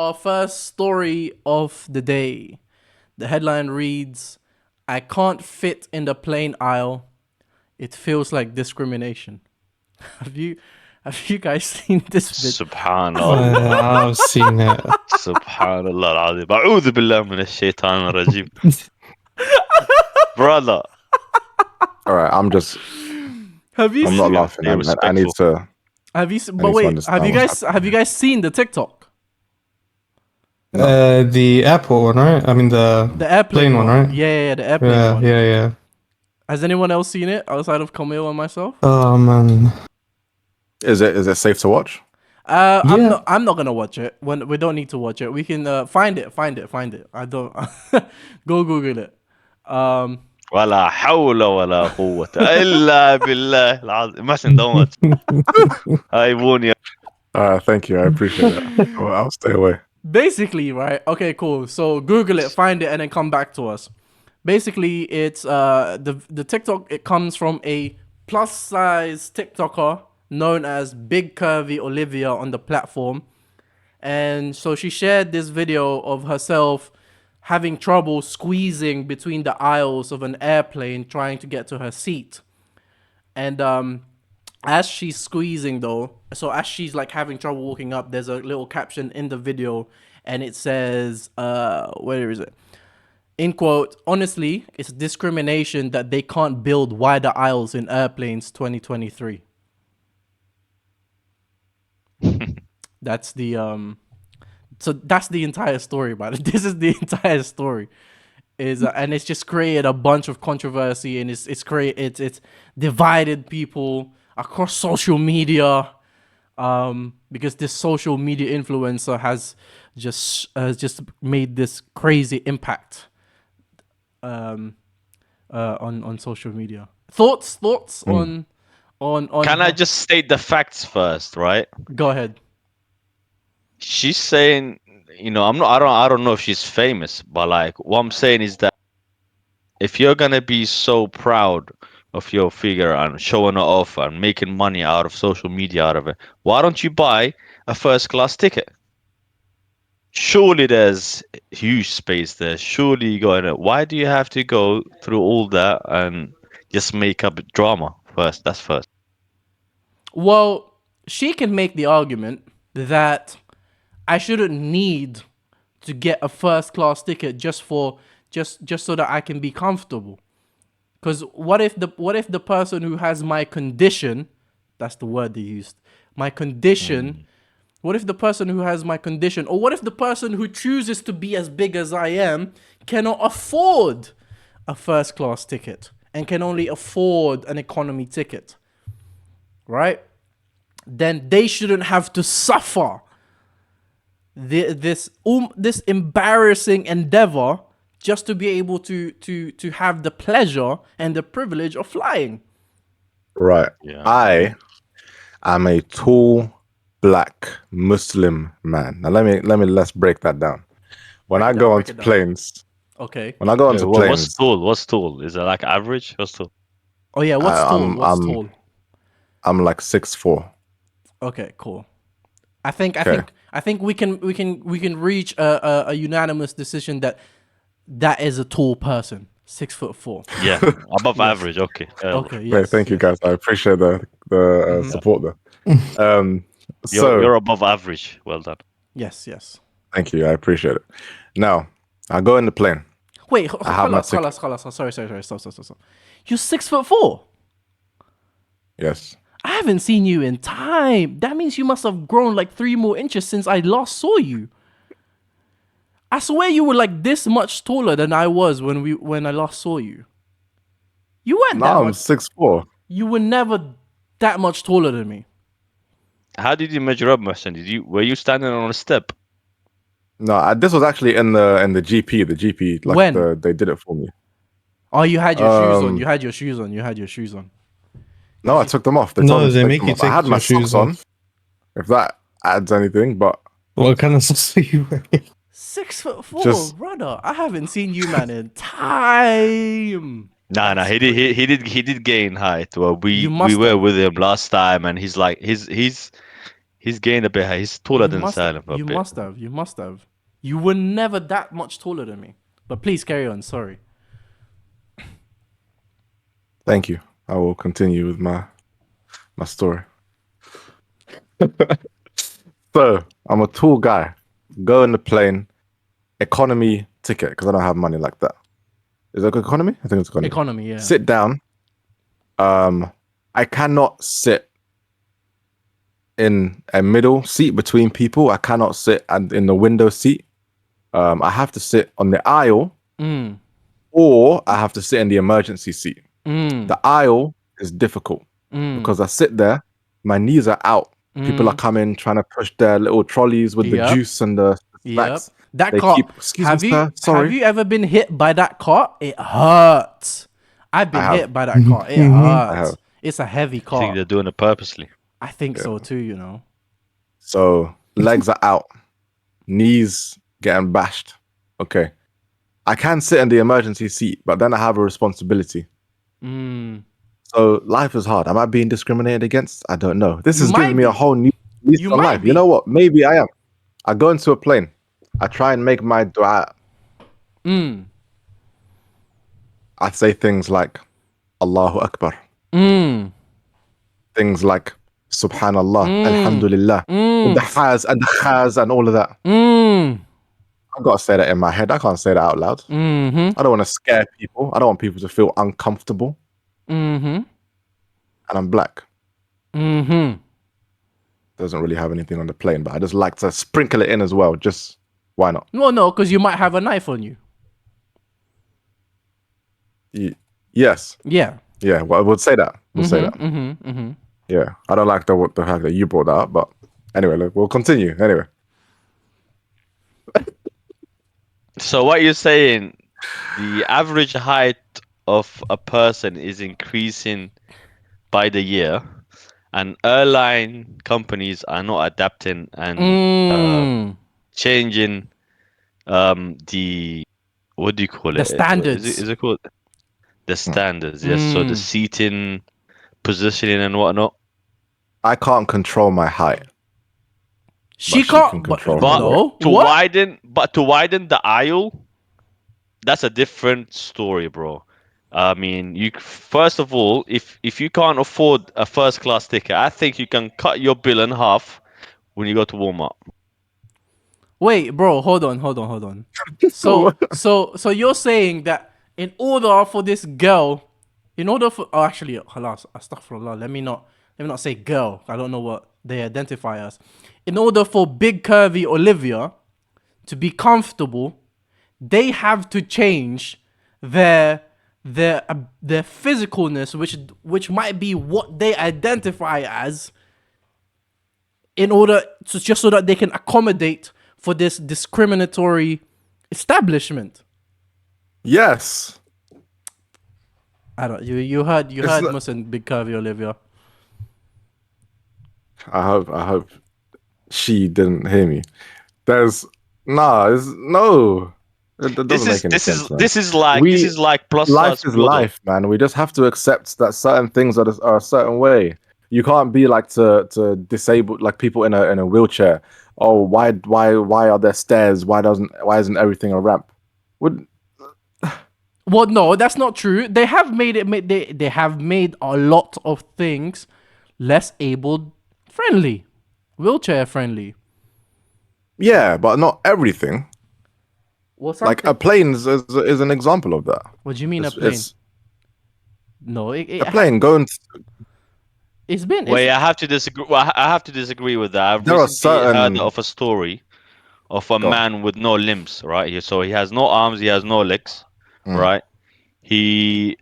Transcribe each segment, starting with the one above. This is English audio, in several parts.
Our first story of the day. The headline reads, "I can't fit in the plane aisle. It feels like discrimination." Have you guys seen this video? Subhanallah. I've seen it. Subhanallah al-Azim. A'udhu billah min ash-shaytan ar-rajim. Brother. Alright, I'm not laughing. I need to. Have you? I But need to wait, understand what's have you guys seen the TikTok? The airport one, right? I mean the airplane plane one, right? Yeah, the airplane one. Yeah. Has anyone else seen it outside of Camille and myself? Oh man. Is it safe to watch? I'm not gonna watch it. We don't need to watch it. We can find it. I don't go Google it. ولا حول ولا قوة إلا بالله العظيم. Imagine, don't watch. I warn you. Thank you. I appreciate it. I'll stay away. Basically, right? Okay, cool. So Google it, find it, and then come back to us. Basically, it's the TikTok. It comes from a plus size TikToker known as Big Curvy Olivia on the platform, and so she shared this video of herself having trouble squeezing between the aisles of an airplane trying to get to her seat. And as she's squeezing though, so as she's like having trouble walking up, there's a little caption in the video and it says, where is it? In quote, "Honestly, it's discrimination that they can't build wider aisles in airplanes 2023. That's the so that's the entire story about it. This is the entire story. And it's just created a bunch of controversy, and it's divided people across social media, because this social media influencer has just made this crazy impact on social media. Thoughts on Can I just state the facts first, right? Go ahead. She's saying, I don't know if she's famous, but like what I'm saying is that if you're gonna be so proud of your figure and showing it off and making money out of social media out of it, why don't you buy a first class ticket? Surely there's huge space there. Surely you got it. Why do you have to go through all that and just make up drama first? That's first. Well, she can make the argument that I shouldn't need to get a first class ticket just so that I can be comfortable. Because what if the person who has my condition, that's the word they used, my condition, what if the person who has my condition, or what if the person who chooses to be as big as I am cannot afford a first class ticket and can only afford an economy ticket, right? Then they shouldn't have to suffer this embarrassing endeavor just to be able to have the pleasure and the privilege of flying. Right. Yeah. I am a tall black Muslim man. Now let's break that down. When I go onto planes, okay. When I go onto planes, what's tall? Is it like average? What's tall? Oh yeah, what's tall? I'm like 6'4". Okay, cool. I think we can reach a unanimous decision that is a tall person, 6'4". Yeah, above average. Okay. Okay. Yes, Great, thank you guys. I appreciate the support there. You're above average. Well done. Yes. Thank you. I appreciate it. Now I go in the plane. Wait, khalas. Sorry. Stop. You're 6'4". Yes. I haven't seen you in time. That means you must have grown like 3 more inches since I last saw you. I swear you were like this much taller than I was when I last saw you. You weren't that much. I'm 6'4". You were never that much taller than me. How did you measure up, Mohsen? Were you standing on a step? No, this was actually in the GP. The GP, like when? They did it for me. Oh, you had your shoes on. You had your shoes on. No, I took them off. They make you take I had my shoes on. If that adds anything, but what kind of socks are you wearing? 6'4", brother. I haven't seen you, man, in time. Nah. He did gain height. Well, we were with him last time, and he's He's gained a bit. He's taller than Silent for a You bit. must have. You must have. You were never that much taller than me. But please carry on. Sorry. Thank you. I will continue with my story. So I'm a tall guy. Go in the plane, economy ticket because I don't have money like that. Is it economy? I think it's economy. Economy, yeah. Sit down. I cannot sit in a middle seat between people. I cannot sit in the window seat. I have to sit on the aisle, or I have to sit in the emergency seat. The aisle is difficult because I sit there, my knees are out. People are coming, trying to push their little trolleys with the juice and the snacks. That They cart. keep, excuse me, sir, sorry. Have you ever been hit by that cart? It hurts. I've been hit by that cart. It hurts. It's a heavy I think cart. they're doing it purposely. I think so too, you know. So legs are out, knees getting bashed. Okay. I can sit in the emergency seat, but then I have a responsibility. So life is hard. Am I being discriminated against? I don't know. This is giving me a whole new lease on life. You know what? Maybe I am. I go into a plane. I try and make my dua. I say things like Allahu Akbar. Things like Subhanallah, Alhamdulillah, with the has and the khas and all of that. I've got to say that in my head. I can't say that out loud. I don't want to scare people. I don't want people to feel uncomfortable. And I'm black. Doesn't really have anything on the plane, but I just like to sprinkle it in as well. Just why not? Well, no, because you might have a knife on you. Yes. Yeah. Yeah. Well, we'll say that. We'll say that. Yeah. I don't like the fact that you brought that up, but anyway, look, we'll continue. Anyway. So what you're saying, the average height of a person is increasing by the year, and airline companies are not adapting and changing the, what do you call it? The standards. Is it called the standards? Yes. So the seating, positioning, and whatnot. I can't control my height. She can't control. But to widen the aisle, that's a different story, bro. I mean, you first of all, if you can't afford a first class ticket, I think you can cut your bill in half when you go to Walmart. Wait, bro, hold on. So you're saying that in order for this girl, actually, halas, astaghfirullah, let me not say girl. I don't know what they identify as. In order for big curvy Olivia to be comfortable, they have to change their physicalness, which might be what they identify as, in order to just so that they can accommodate for this discriminatory establishment. Yes. I don't. You heard Muslim big curvy Olivia. I hope she didn't hear me. There's no. It doesn't make any sense, man. This is like plus life size is life, man. We just have to accept that certain things are a certain way. You can't be like to disable like people in a wheelchair. Oh, why are there stairs? Why isn't everything a ramp? Well, no, that's not true. They have made it. They have made a lot of things less able friendly, wheelchair friendly. Yeah, but not everything. Like a plane is an example of that. What do you mean a plane? No, a plane going. It's been. Wait, I have to disagree. Well, I have to disagree with that. I've There are recently heard of a story of a man with no limbs. Right, so he has no arms, he has no legs. Right, he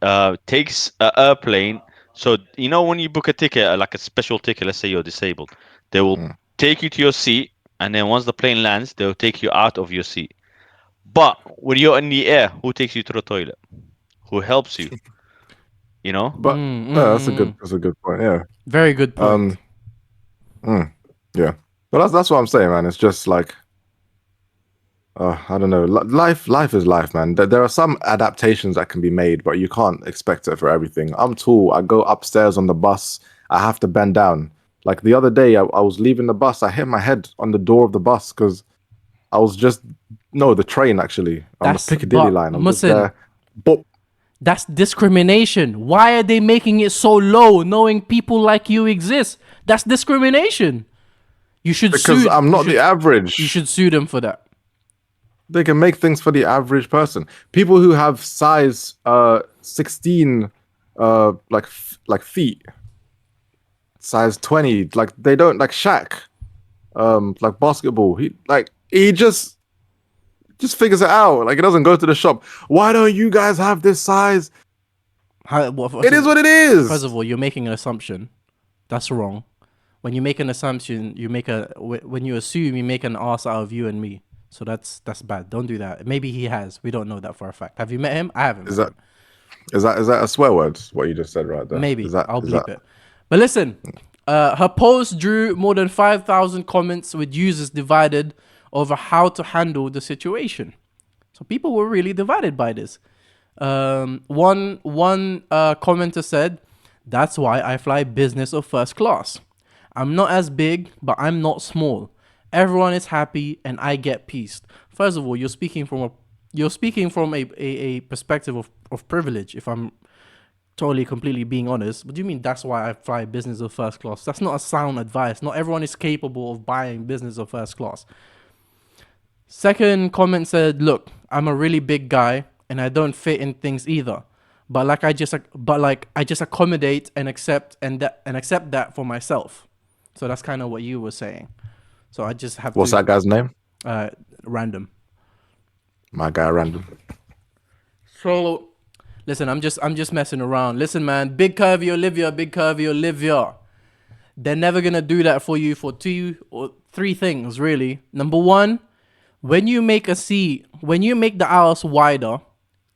takes an airplane. So you know when you book a ticket, like a special ticket, let's say you're disabled, they will take you to your seat, and then once the plane lands, they'll take you out of your seat. But when you're in the air, who takes you to the toilet? Who helps you? You know? But that's a good point. Yeah. Very good point. Yeah. But that's what I'm saying, man. It's just like I don't know. Life is life, man. There are some adaptations that can be made, but you can't expect it for everything. I'm tall. I go upstairs on the bus. I have to bend down. Like the other day, I was leaving the bus. I hit my head on the door of the bus because I was just the train actually on the Piccadilly line. I'm just there. But that's discrimination. Why are they making it so low, knowing people like you exist? That's discrimination. You should because sue. I'm not the average. You should sue them for that. They can make things for the average person. People who have size 16 like feet, size 20, like they don't like Shaq, like basketball. He just figures it out. Like he doesn't go to the shop. Why don't you guys have this size? It is what it is. First of all, you're making an assumption. That's wrong. When you make an assumption, when you assume, you make an ass out of you and me. So that's bad. Don't do that. Maybe he has. We don't know that for a fact. Have you met him? I haven't. Is that a swear word? What you just said right there? Maybe. I'll bleep it. But listen, her post drew more than 5,000 comments with users divided over how to handle the situation. So people were really divided by this. One commenter said, "That's why I fly business or first class. I'm not as big, but I'm not small. Everyone is happy and I get peace." First of all, you're speaking from a perspective of privilege, if I'm totally completely being honest. What do you mean that's why I fly business or first class? That's not a sound advice. Not everyone is capable of buying business or first class. Second comment said, "Look, I'm a really big guy and I don't fit in things either. But I just accommodate and accept that for myself." So that's kind of what you were saying. So I just have What's that guy's name? Random. My guy, Random. So listen, I'm just messing around. Listen, man, Big Curvy Olivia. They're never gonna do that for you for 2 or 3 things, really. Number one, when you make the aisles wider,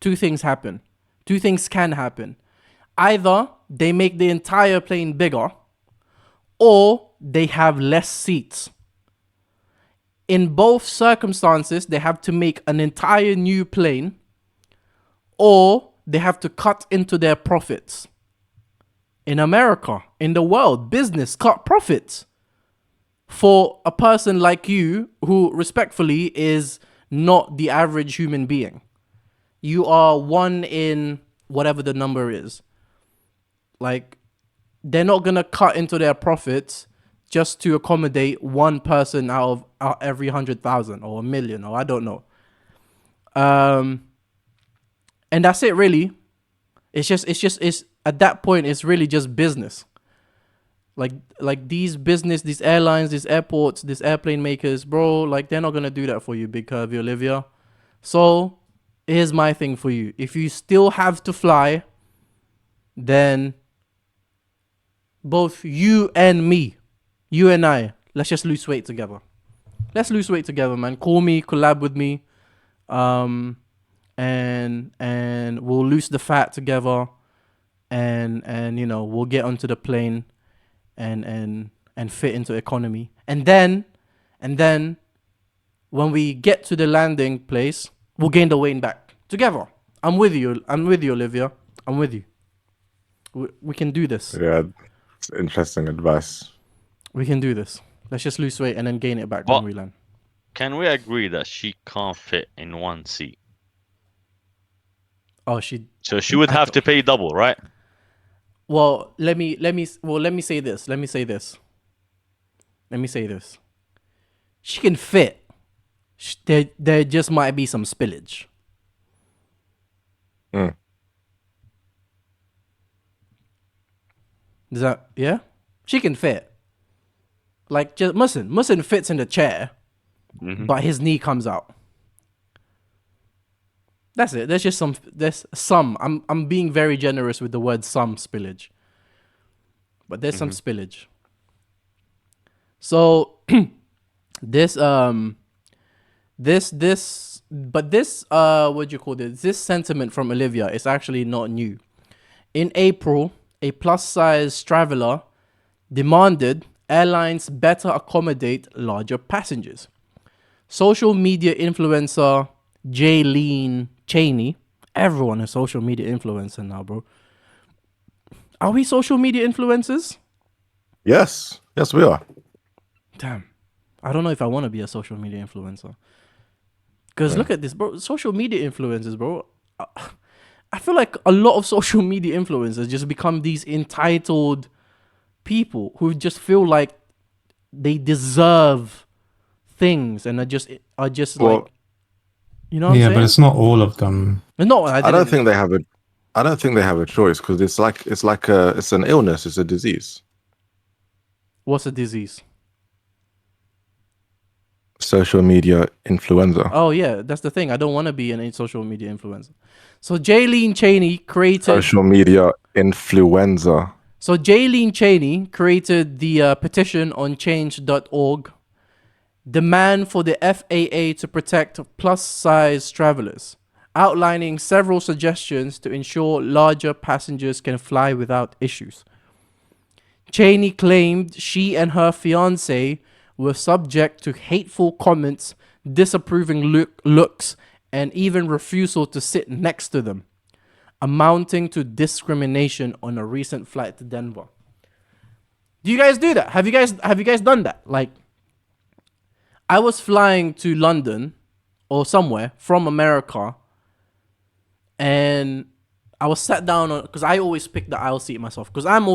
2 things happen. 2 things can happen. Either they make the entire plane bigger, or they have less seats. In both circumstances, they have to make an entire new plane, or they have to cut into their profits. In America, in the world, business cut profits. For a person like you, who respectfully is not the average human being. You are one in whatever the number is. Like, they're not going to cut into their profits just to accommodate one person out every 100,000 or 1 million, or I don't know. And that's it, really. It's at that point, it's really just business. Like these airlines, these airports, these airplane makers, bro, like they're not going to do that for you, Big Curvy Olivia. So here's my thing for you. If you still have to fly, then both you and me, you and I, let's just lose weight together. Let's lose weight together, man. Call me, collab with me, and we'll lose the fat together, and you know, we'll get onto the plane, and fit into economy, and then when we get to the landing place, we'll gain the weight back together. I'm with you, Olivia. I'm with you. We can do this. Yeah, it's interesting advice. We can do this. Let's just lose weight and then gain it back when we land. Can we agree that she can't fit in one seat? So she would have to pay double, right? Well, let me say this. She can fit. There just might be some spillage. Is that, yeah? She can fit. Like, just Muslim fits in the chair, but his knee comes out. That's it. There's some. I'm being very generous with the word some spillage. But there's some spillage. So this what do you call this? This sentiment from Olivia is actually not new. In April, a plus-size traveler demanded airlines better accommodate larger passengers. Social media influencer Jaylene Cheney, everyone is social media influencer now, bro. Are we social media influencers? Yes, yes, we are. Damn. I don't know if I want to be a social media influencer. Because look at this, bro. Social media influencers, bro. I feel like a lot of social media influencers just become these entitled people who just feel like they deserve things and are just Well, like, you know what I'm Yeah, saying? but it's not all of them. No, I don't think they have a. I don't think they have a choice because it's an illness. It's a disease. What's a disease? Social media influenza. Oh yeah, that's the thing. I don't want to be an social media influencer. So Jaylene Cheney created. Social media influenza. So Jaylene Cheney created the petition on change.org, demand for the FAA to protect plus-size travelers, outlining several suggestions to ensure larger passengers can fly without issues. Cheney claimed she and her fiancé were subject to hateful comments, disapproving looks, and even refusal to sit next to them, amounting to discrimination on a recent flight to Denver. Do you guys do that? Have you guys done that? Like, I was flying to London or somewhere from America, and I was sat down on, because I always pick the aisle seat myself, because I'm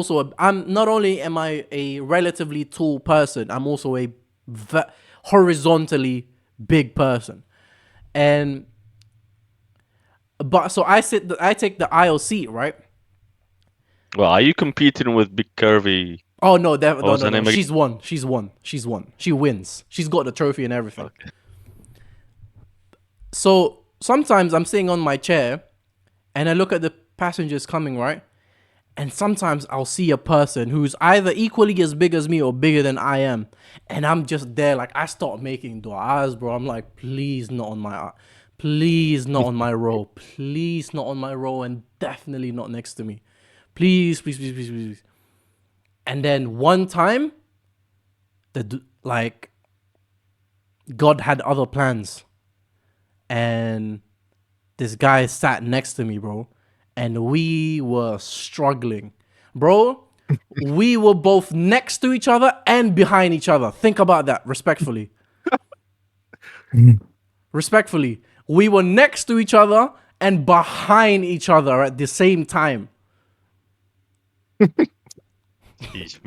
not only am I a relatively tall person, I'm also a horizontally big person, so I take the aisle seat, right? Well, are you competing with big curvy? Oh no, was her no. name She's won. She wins. She's got the trophy and everything. Okay. So sometimes I'm sitting on my chair and I look at the passengers coming, right? And sometimes I'll see a person who's either equally as big as me or bigger than I am. And I'm just there, like, I start making du'as, bro. I'm like, please not on my row. Please not on my row, and definitely not next to me. Please, please, please, please, please. And then one time, God had other plans. And this guy sat next to me, bro. And we were struggling. Bro, we were both next to each other and behind each other. Think about that, respectfully. Respectfully. We were next to each other and behind each other at the same time. Jeez,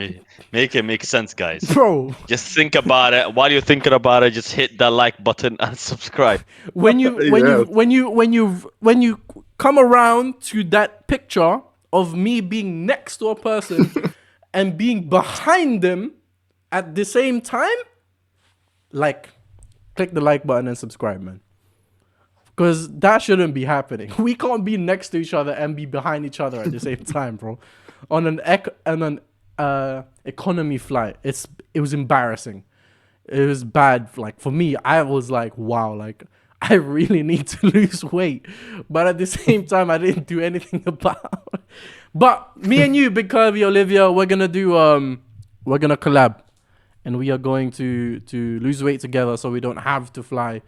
make it make sense, guys. Bro, Just think about it. While you're thinking about it, just hit that like button and subscribe. when you come around to that picture of me being next to a person and being behind them at the same time, like, click the like button and subscribe, man. Because that shouldn't be happening. We can't be next to each other and be behind each other at the same time, bro. On an economy flight, it was embarrassing. It was bad. Like, for me, I was like, wow, like, I really need to lose weight. But at the same time, I didn't do anything about it. But me and you, Big Kirby, Olivia, we're gonna collab. And we are going to lose weight together so we don't have to fly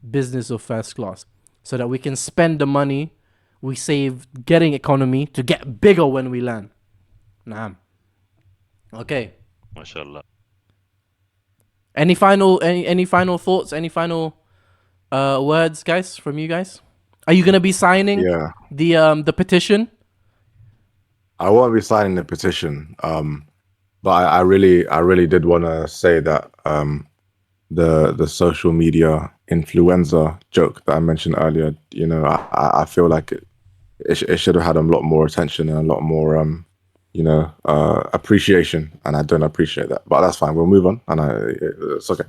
business or first class. So that we can spend the money we save getting economy to get bigger when we land. Nah. Okay. MashaAllah. Any final thoughts? Any final words, guys, from you guys? Are you gonna be signing the petition? I won't be signing the petition. But I really did want to say that the social media influenza joke that I mentioned earlier, you know, I feel like it should have had a lot more attention and a lot more appreciation, and I don't appreciate that. But that's fine. We'll move on, and it's okay.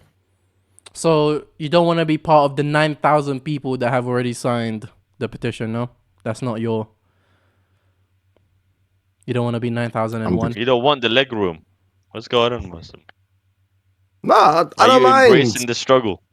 So you don't want to be part of the 9,000 people that have already signed the petition, no? That's not your... You don't want to be 9,001? You don't want the leg room. What's going on, Muslim? Nah, I don't Are you mind. embracing the struggle?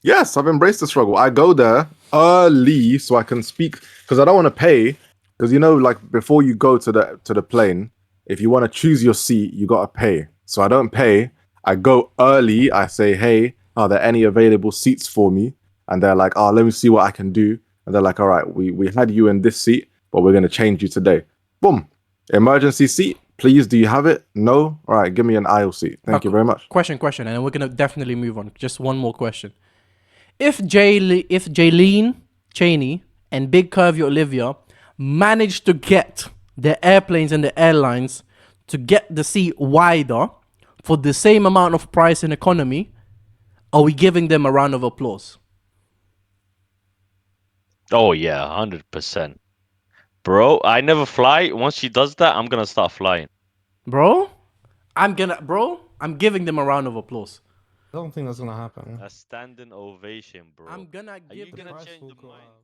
Yes, I've embraced the struggle. I go there early so I can speak, because I don't want to pay. Because, you know, like, before you go to the plane, if you want to choose your seat, you got to pay. So I don't pay. I go early. I say, hey, are there any available seats for me? And they're like, oh, let me see what I can do. And they're like, all right, we had you in this seat, but we're going to change you today. Boom. Emergency seat, Please, do you have it? No? All right, give me an aisle seat. Thank you very much. Question, and then we're gonna definitely move on. Just one more question. If Jaylene Cheney and Big Curvy Olivia managed to get the airplanes and the airlines to get the seat wider for the same amount of price and economy, are we giving them a round of applause? Oh yeah, 100%. Bro, I never fly. Once she does that, I'm gonna start flying. Bro, I'm giving them a round of applause. I don't think that's gonna happen. A standing ovation, bro. I'm gonna Are you give gonna Price change will the go mind? up.